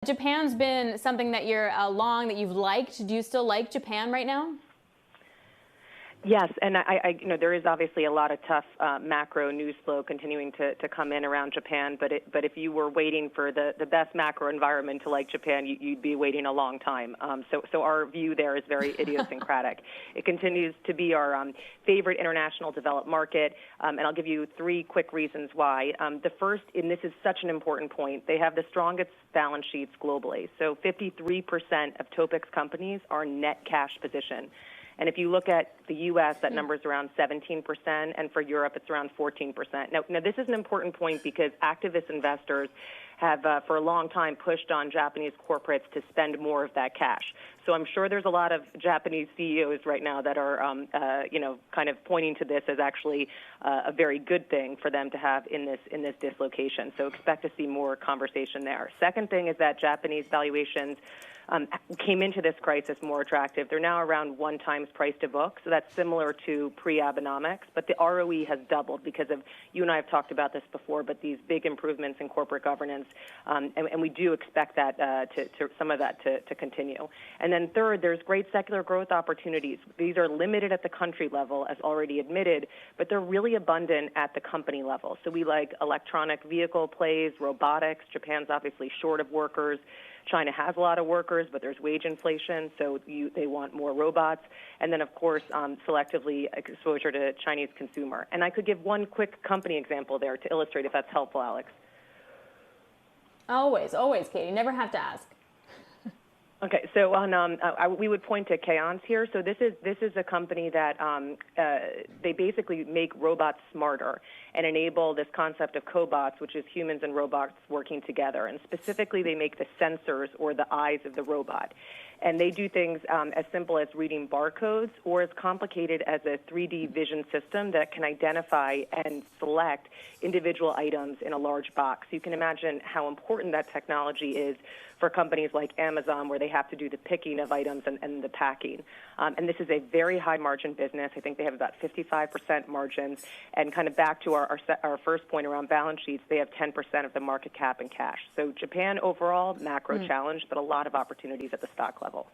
Japan's been something that you're that you've liked. Do you still like Japan right now? Yes, and there is obviously a lot of tough macro news flow continuing to come in around Japan. But if you were waiting for the best macro environment to like Japan, you'd be waiting a long time. So our view there is very idiosyncratic. It continues to be our favorite international developed market, and I'll give you three quick reasons why. The first, and this is such an important point, they have the strongest balance sheets globally. So 53% of Topix companies are net cash position. And if you look at the U.S., that number is around 17%, and for Europe, it's around 14%. Now, this is an important point because activist investors have, for a long time, pushed on Japanese corporates to spend more of that cash. So I'm sure there's a lot of Japanese CEOs right now that are, kind of pointing to this as actually a very good thing for them to have in this dislocation. So expect to see more conversation there. Second thing is that Japanese valuations came into this crisis more attractive. They're now around 1x price to book, so that's similar to pre-Abenomics, but the ROE has doubled because of, you and I have talked about this before, but these big improvements in corporate governance, and we do expect that some of that to continue. And then third, there's great secular growth opportunities. These are limited at the country level, as already admitted, but they're really abundant at the company level. So we like electronic vehicle plays, robotics. Japan's obviously short of workers. China has a lot of workers, but there's wage inflation, so they want more robots. And then, of course, selectively exposure to Chinese consumer. And I could give one quick company example there to illustrate if that's helpful, Alex. Always, always, Katie. Never have to ask. Okay, so we would point to Koch here. So this is a company that they basically make robots smarter and enable this concept of cobots, which is humans and robots working together. And specifically, they make the sensors or the eyes of the robot. And they do things as simple as reading barcodes or as complicated as a 3D vision system that can identify and select individual items in a large box. You can imagine how important that technology is for companies like Amazon, where they have to do the picking of items and the packing. And this is a very high margin business. I think they have about 55% margins. And kind of back to our first point around balance sheets, they have 10% of the market cap in cash. So Japan overall, macro challenge, but a lot of opportunities at the stock level.